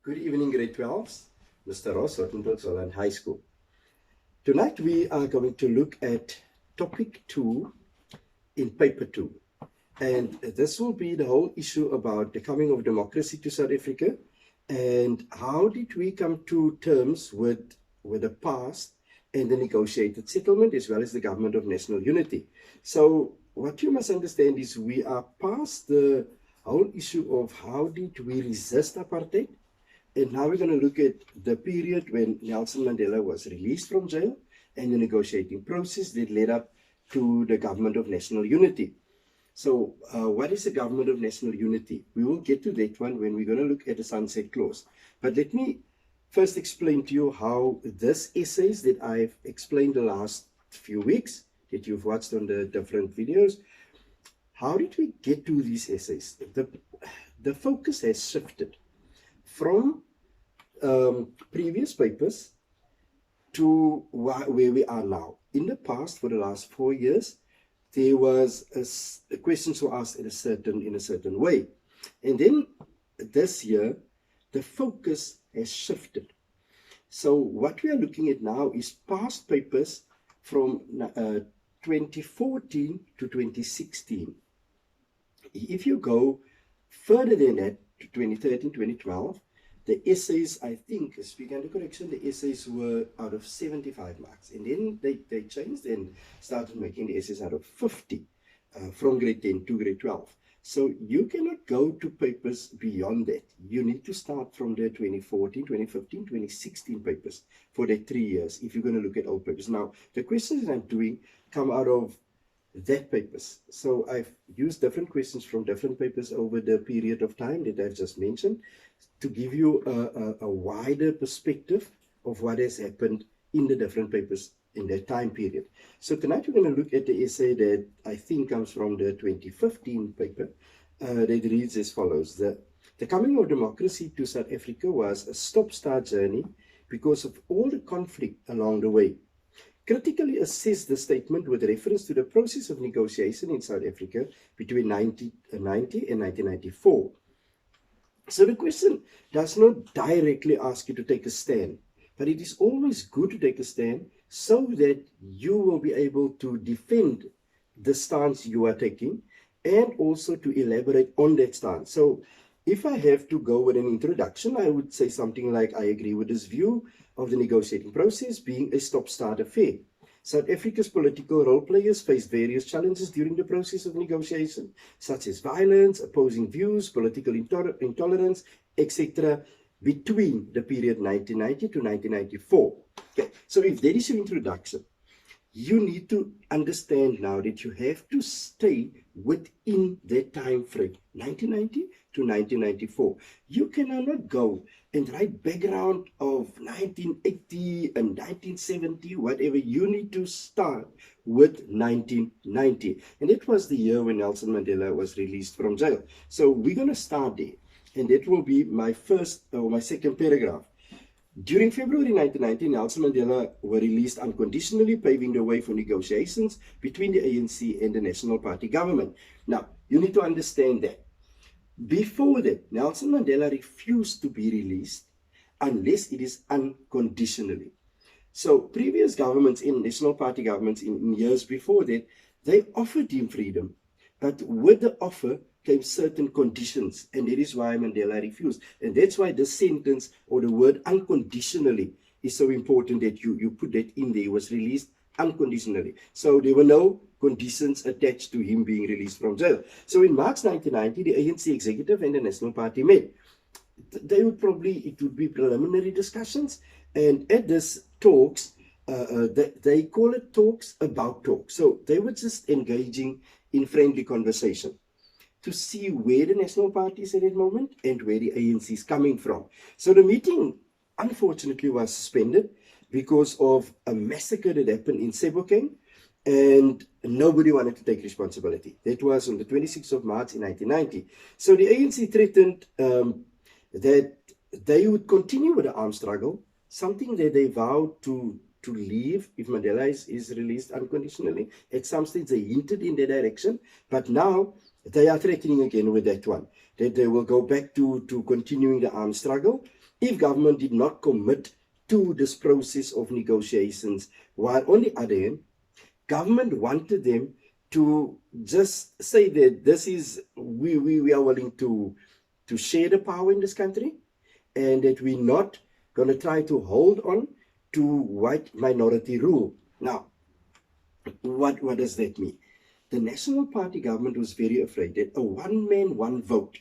Good evening, grade 12s. Mr. Ross, Rottenburg Holland High School. Tonight we are going to look at topic 2 in paper 2. And this will be the whole issue about the coming of democracy to South Africa and how did we come to terms with the past and the negotiated settlement as well as the government of national unity. So what you must understand is we are past the whole issue of how did we resist apartheid. And now we're going to look at the period when Nelson Mandela was released from jail and the negotiating process that led up to the government of national unity. So what is the government of national unity? We will get to that one when we're going to look at the sunset clause. But let me first explain to you how this essays that I've explained the last few weeks that you've watched on the different videos, how did we get to these essays? The focus has shifted from previous papers to where we are now. In the past, for the last 4 years, there was questions were asked in a certain way, and then this year the focus has shifted. So what we are looking at now is past papers from 2014 to 2016. If you go further than that to 2013, 2012, the essays, I think, speaking under correction, the essays were out of 75 marks. And then they changed and started making the essays out of 50 from grade 10 to grade 12. So you cannot go to papers beyond that. You need to start from the 2014, 2015, 2016 papers for the 3 years if you're going to look at old papers. Now, the questions that I'm doing come out of that papers. So I've used different questions from different papers over the period of time that I've just mentioned to give you a wider perspective of what has happened in the different papers in that time period. So tonight we're going to look at the essay that I think comes from the 2015 paper that reads as follows. The coming of democracy to South Africa was a stop-start journey because of all the conflict along the way. Critically assess the statement with reference to the process of negotiation in South Africa between 1990 and 1994. So the question does not directly ask you to take a stand, but it is always good to take a stand so that you will be able to defend the stance you are taking and also to elaborate on that stance. So if I have to go with an introduction, I would say something like, I agree with this view of the negotiating process being a stop-start affair. South Africa's political role players faced various challenges during the process of negotiation, such as violence, opposing views, political intolerance, etc., between the period 1990 to 1994. Okay, so if that is your introduction, you need to understand now that you have to stay within that time frame, 1990 to 1994. You cannot go and write background of 1980 and 1970, whatever. You need to start with 1990. And it was the year when Nelson Mandela was released from jail. So we're going to start there. And that will be my first or my second paragraph. During February 1990, Nelson Mandela were released unconditionally, paving the way for negotiations between the ANC and the National Party government. Now, you need to understand that. Before that, Nelson Mandela refused to be released unless it is unconditionally. So previous governments, in National Party governments in years before that, they offered him freedom. But with the offer came certain conditions, and that is why Mandela refused. And that's why the sentence or the word unconditionally is so important that you put that in there. He was released unconditionally. So there were no conditions attached to him being released from jail. So in March 1990, the ANC executive and the National Party met. It would be preliminary discussions, and at this talks, they call it talks about talks. So they were just engaging in friendly conversation to see where the National Party is at that moment and where the ANC is coming from. So the meeting, unfortunately, was suspended because of a massacre that happened in Sebokeng, and nobody wanted to take responsibility. That was on the 26th of March in 1990. So the ANC threatened that they would continue with the armed struggle, something that they vowed to leave if Mandela is released unconditionally. At some stage, they hinted in that direction, but now they are threatening again with that one, that they will go back to continuing the armed struggle if government did not commit to this process of negotiations, while on the other hand, government wanted them to just say that this is we are willing to share the power in this country, and that we're not going to try to hold on to white minority rule. Now, what does that mean? The National Party government was very afraid that a one-man, one-vote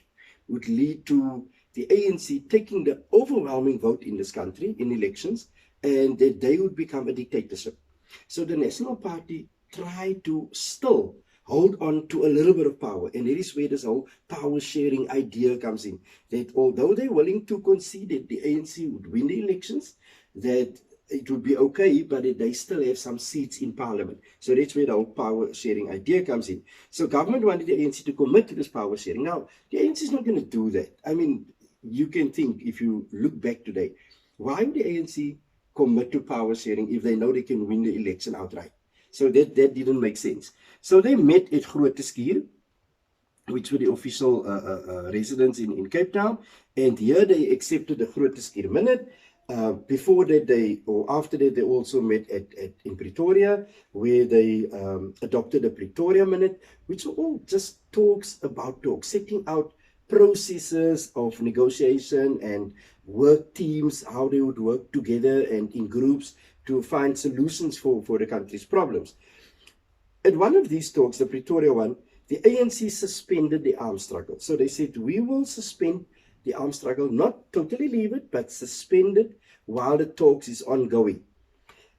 would lead to the ANC taking the overwhelming vote in this country in elections, and that they would become a dictatorship. So the National Party tried to still hold on to a little bit of power, and that is where this whole power sharing idea comes in. That although they're willing to concede that the ANC would win the elections, that it would be okay, but they still have some seats in parliament. So that's where the whole power sharing idea comes in. So government wanted the ANC to commit to this power sharing. Now, the ANC is not going to do that. I mean, you can think, if you look back today, why would the ANC commit to power sharing if they know they can win the election outright? So that didn't make sense. So they met at Grote Skuur, which were the official residents in Cape Town, and here they accepted the Grote Skuur minute. Before that, or after that, they also met in Pretoria, where they adopted a Pretoria minute, which were all just talks, setting out processes of negotiation and work teams, how they would work together and in groups to find solutions for the country's problems. At one of these talks, the Pretoria one, the ANC suspended the armed struggle. So they said, we will suspend the armed struggle, not totally leave it, but suspend it while the talks is ongoing.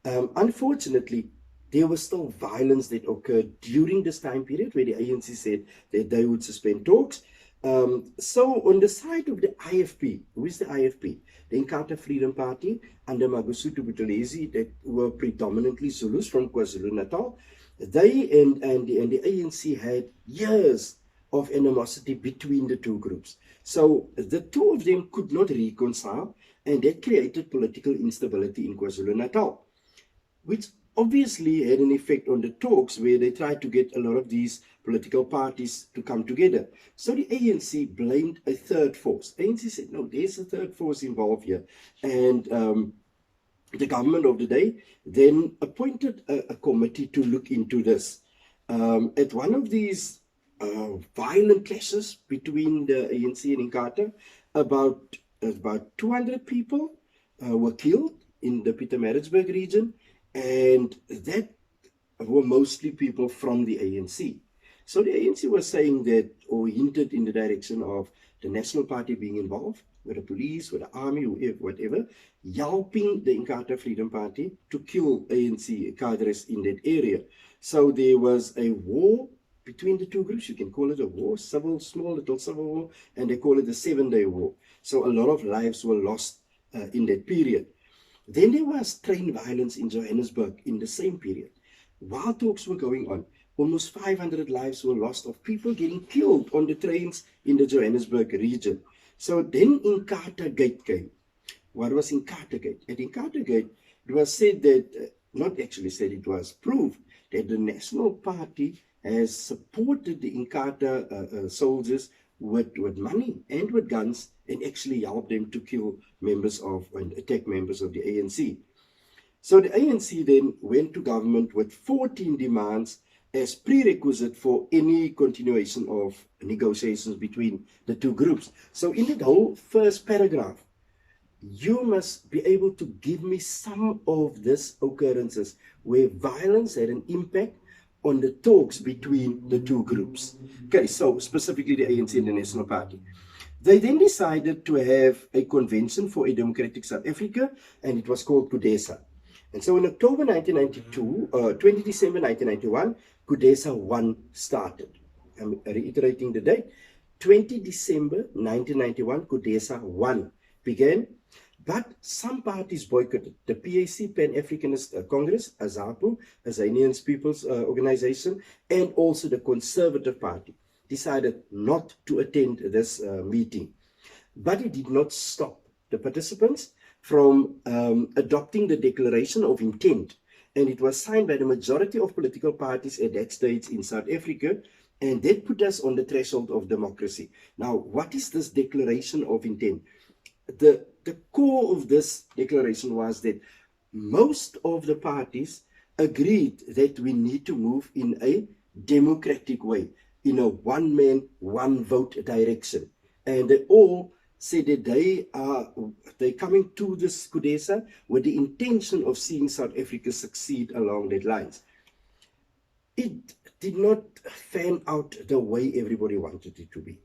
Unfortunately, there was still violence that occurred during this time period where the ANC said that they would suspend talks. So on the side of the IFP, who is the IFP? The Inkatha Freedom Party under Mangosuthu Buthelezi, that were predominantly Zulus from KwaZulu-Natal. They and the ANC had years of animosity between the two groups. So the two of them could not reconcile, and that created political instability in KwaZulu-Natal, which obviously had an effect on the talks where they tried to get a lot of these political parties to come together. So the ANC blamed a third force. ANC said, no, there's a third force involved here. And the government of the day then appointed a committee to look into this. At one of these violent clashes between the ANC and Inkatha, about 200 people were killed in the Pietermaritzburg region, and that were mostly people from the ANC. So the ANC was saying that, or hinted in the direction of the National Party being involved, with the police, with the army, whatever, helping the Inkatha Freedom Party to kill ANC cadres in that area. So there was a war between the two groups. You can call it a war, small little civil war, and they call it the 7-day war. So a lot of lives were lost in that period. Then there was train violence in Johannesburg in the same period. While talks were going on, almost 500 lives were lost of people getting killed on the trains in the Johannesburg region. So then Inkatha Gate came. What was Inkatha Gate? At Inkatha Gate, it was said that, not actually said, it was proved that the National Party has supported the Inkatha soldiers with money and with guns, and actually helped them to kill members of and attack members of the ANC. So the ANC then went to government with 14 demands as prerequisite for any continuation of negotiations between the two groups. So in that whole first paragraph, you must be able to give me some of these occurrences where violence had an impact on the talks between the two groups. Okay, so specifically the ANC and the National Party. They then decided to have a convention for a democratic South Africa, and it was called CODESA. And so in October 1992, 20 December 1991, CODESA 1 started. I'm reiterating the date. 20 December 1991, CODESA 1 began. But some parties boycotted. The PAC, Pan-Africanist Congress, AZAPU, Azanians People's Organization, and also the Conservative Party decided not to attend this meeting. But it did not stop the participants from adopting the Declaration of Intent. And it was signed by the majority of political parties at that stage in South Africa. And that put us on the threshold of democracy. Now, what is this Declaration of Intent? The the core of this declaration was that most of the parties agreed that we need to move in a democratic way, in a one man, one vote direction. And they all said that they coming to this CODESA with the intention of seeing South Africa succeed along that lines. It did not fan out the way everybody wanted it to be.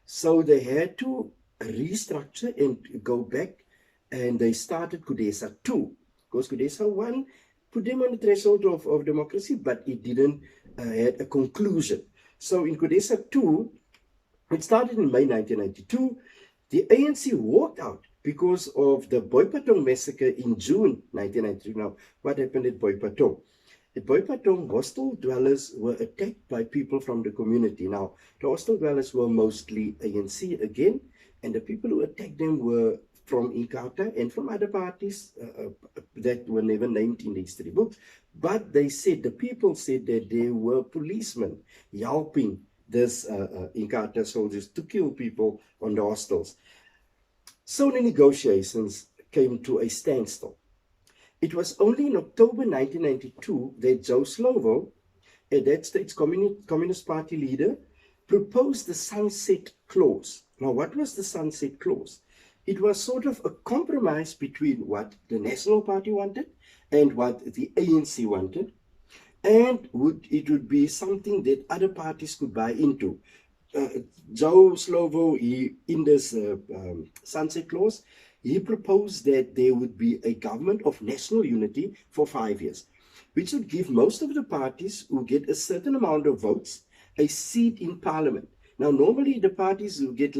So they had to restructure and go back, and they started CODESA 2. Because CODESA 1 put them on the threshold of democracy, but it didn't had a conclusion. So in CODESA 2, it started in May 1992. The ANC walked out because of the Boipatong massacre in June 1992. Now, what happened at Boipatong? At Boipatong, hostel dwellers were attacked by people from the community. Now, the hostel dwellers were mostly ANC again, and the people who attacked them were from Inkatha and from other parties that were never named in the history books. But they said, the people said that there were policemen helping this Inkatha soldiers to kill people on the hostels. So the negotiations came to a standstill. It was only in October 1992 that Joe Slovo, at that state's Communist Party leader, proposed the Sunset Clause. Now, what was the Sunset Clause? It was sort of a compromise between what the National Party wanted and what the ANC wanted, and it would be something that other parties could buy into. Joe Slovo, in this Sunset Clause, he proposed that there would be a government of national unity for 5 years, which would give most of the parties who get a certain amount of votes a seat in parliament. Now, normally the parties who get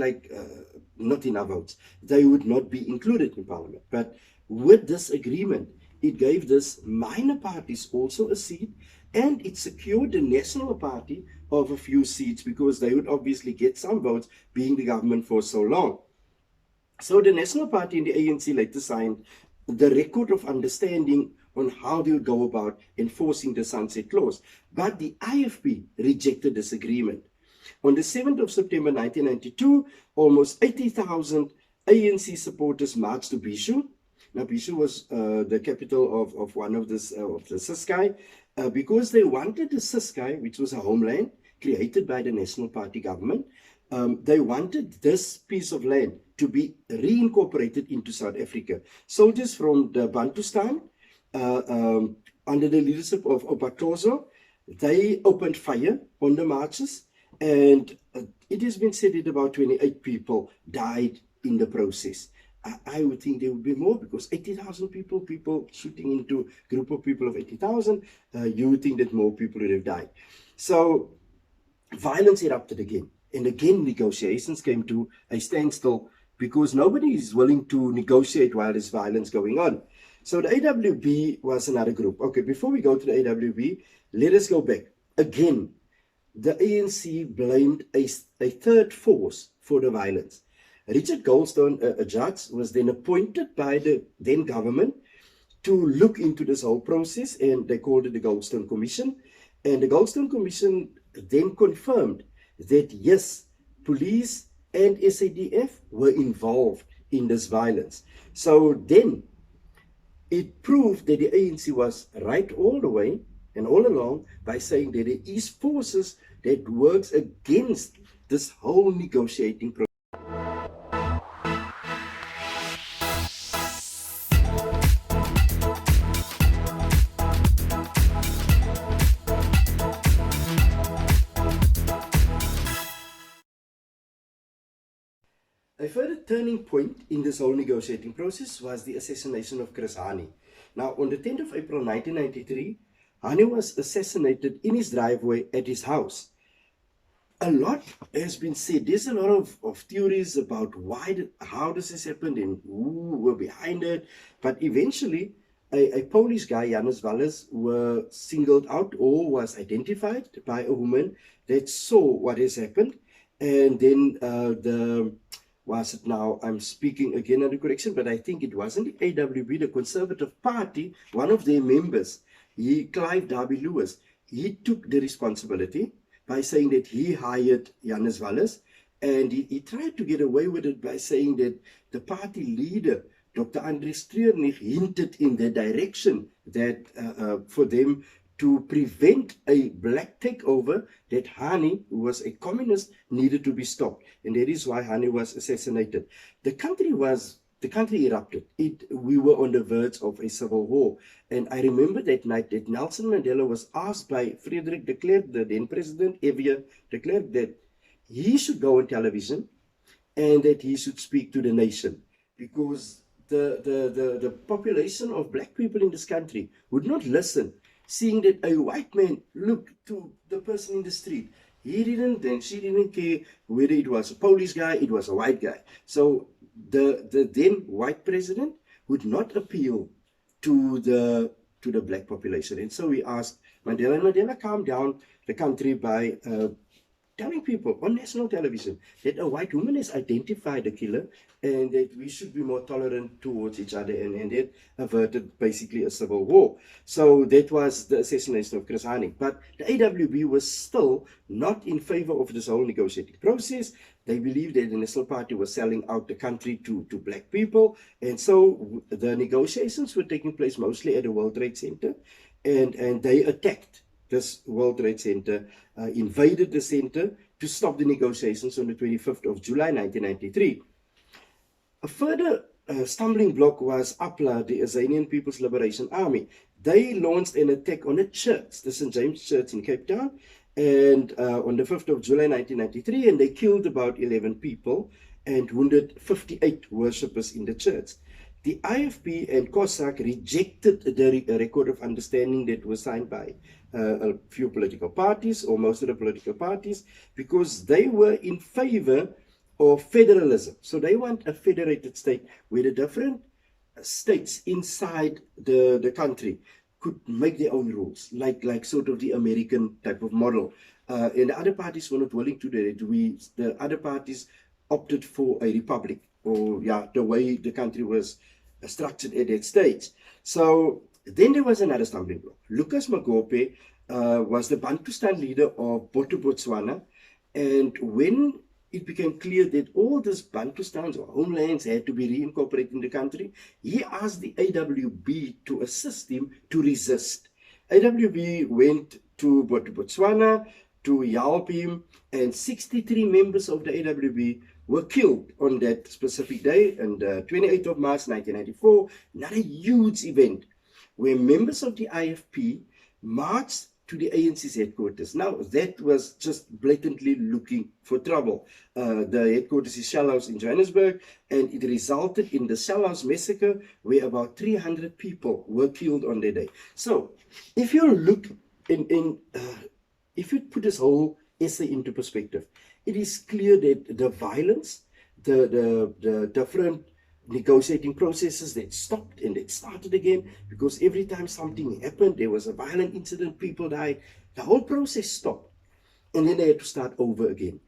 not enough votes, they would not be included in parliament. But with this agreement, it gave this minor parties also a seat, and it secured the National Party of a few seats because they would obviously get some votes being the government for so long. So the National Party and the ANC later signed the record of understanding on how they would go about enforcing the Sunset Clause. But the IFP rejected this agreement. On the 7th of September 1992, almost 80,000 ANC supporters marched to Bishu. Now, Bishu was the capital of one of the Ciskei, because they wanted the Ciskei, which was a homeland created by the National Party government. They wanted this piece of land to be reincorporated into South Africa. Soldiers from the Bantustan, under the leadership of Obatlozo, they opened fire on the marches, and it has been said that about 28 people died in the process. I would think there would be more, because 80,000 people shooting into a group of people of 80,000, you would think that more people would have died. So violence erupted again. And again, negotiations came to a standstill because nobody is willing to negotiate while there's violence going on. So the AWB was another group. Okay, before we go to the AWB, let us go back. Again, the ANC blamed a third force for the violence. Richard Goldstone, a judge, was then appointed by the then government to look into this whole process, and they called it the Goldstone Commission. And the Goldstone Commission then confirmed that yes, police and SADF were involved in this violence. So then it proved that the ANC was right all the way and all along by saying that there is forces that works against this whole negotiating process. A further turning point in this whole negotiating process was the assassination of Krasani. Now, on the 10th of April 1993, Hani was assassinated in his driveway at his house. A lot has been said. There's a lot of theories about how this has happened and who were behind it. But eventually, a Polish guy, Janusz Wallace, was singled out or was identified by a woman that saw what has happened. And then I'm speaking again under correction, but I think it wasn't the AWB, the Conservative Party, one of their members, Clive Darby Lewis, he took the responsibility by saying that he hired Janusz Wallace And he tried to get away with it by saying that the party leader, Dr. Andries Treurnig, hinted in the direction that for them to prevent a black takeover, that Hani, who was a communist, needed to be stopped. And that is why Hani was assassinated. The country erupted. We were on the verge of a civil war. And I remember that night that Nelson Mandela was asked by Frederick de Klerk, the then president, Evia de Klerk, that he should go on television and that he should speak to the nation, because the population of black people in this country would not listen, seeing that a white man looked to the person in the street. He didn't, and she didn't care whether it was a police guy, it was a white guy. So the then white president would not appeal to the black population. And so we asked Mandela, and Mandela calmed down the country by telling people on national television that a white woman has identified the killer and that we should be more tolerant towards each other, and that averted basically a civil war. So that was the assassination of Krasani. But the AWB was still not in favor of this whole negotiating process. They believed that the National Party was selling out the country to black people. And so the negotiations were taking place mostly at the World Trade Center, and they attacked this World Trade Center, invaded the center to stop the negotiations on the 25th of July 1993. A further stumbling block was APLA, the Azanian People's Liberation Army. They launched an attack on a church, the St. James Church in Cape Town, and on the 5th of July 1993, and they killed about 11 people and wounded 58 worshippers in the church. The IFP and COSAC rejected the record of understanding that was signed by a few political parties, or most of the political parties, because they were in favor of federalism. So they want a federated state where the different states inside the country could make their own rules, like sort of the American type of model. And the other parties were not willing to do it. The other parties opted for a republic, or the way the country was structured at that stage. So then there was another stumbling block. Lucas Magope was the Bantustan leader of Botswana, and when it became clear that all these Bantustans or homelands had to be reincorporated in the country, he asked the AWB to assist him to resist. AWB went to Botswana to help him, and 63 members of the AWB were killed on that specific day, on the 28th of March 1994. Not a huge event where members of the IFP marched to the ANC's headquarters. Now, that was just blatantly looking for trouble. The headquarters is Shell House in Johannesburg, and it resulted in the Shell House massacre, where about 300 people were killed on that day. So, if you look if you put this whole essay into perspective, it is clear that the violence, the different negotiating processes that stopped and that started again, because every time something happened, there was a violent incident, people died, the whole process stopped, and then they had to start over again.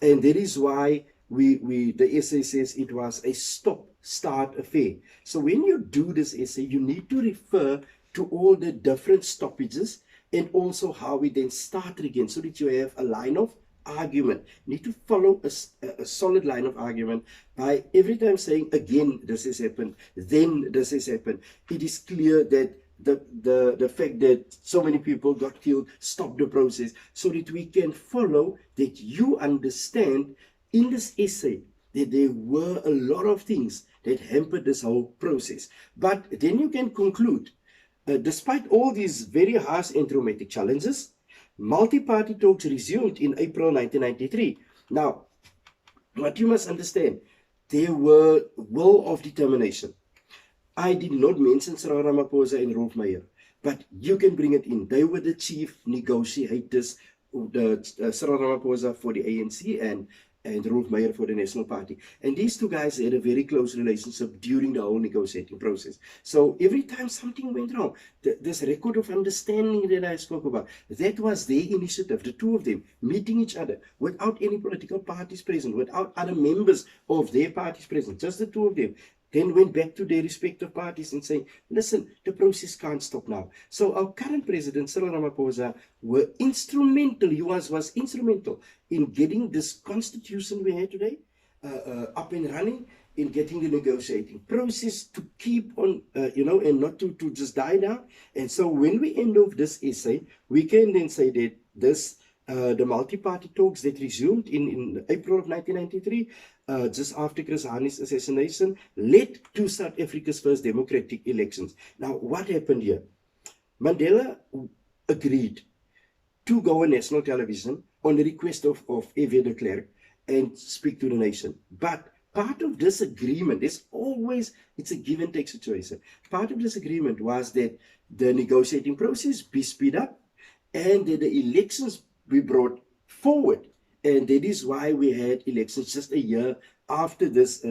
And that is why the essay says it was a stop-start affair. So when you do this essay, you need to refer to all the different stoppages and also how we then started again, so that you have a line of argument. You need to follow a solid line of argument by every time saying, again this has happened, then this has happened. It is clear that the fact that so many people got killed stopped the process, so that we can follow, that you understand in this essay that there were a lot of things that hampered this whole process. But then you can conclude, despite all these very harsh and traumatic challenges, multi-party talks resumed in April 1993. Now, what you must understand, there were will of determination. I did not mention Cyril Ramaphosa and Rolf Meyer, but you can bring it in. They were the chief negotiators, Cyril Ramaphosa for the ANC and Rolf Meyer for the National Party. And these two guys had a very close relationship during the whole negotiating process. So every time something went wrong, this record of understanding that I spoke about, that was their initiative, the two of them meeting each other without any political parties present, without other members of their parties present, just the two of them. then went back to their respective parties and saying, listen, the process can't stop now. So our current president, Cyril Ramaphosa, were instrumental, he was instrumental in getting this constitution we have today up and running, in getting the negotiating process to keep on, and not to just die down. And so when we end off this essay, we can then say that this, the multi-party talks that resumed in April of 1993, just after Krasani's assassination, led to South Africa's first democratic elections. Now, what happened here? Mandela agreed to go on national television on the request of F.W. de Klerk and speak to the nation. But part of this agreement, it's a give and take situation. Part of this agreement was that the negotiating process be speed up and that the elections be brought forward. And that is why we had elections just a year after this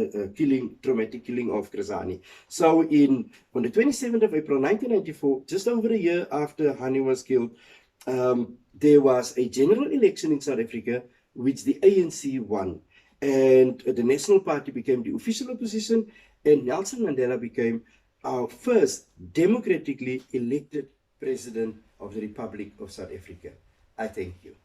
traumatic killing of Krasani. So on the 27th of April 1994, just over a year after Hani was killed, there was a general election in South Africa, which the ANC won. And the National Party became the official opposition, and Nelson Mandela became our first democratically elected president of the Republic of South Africa. I thank you.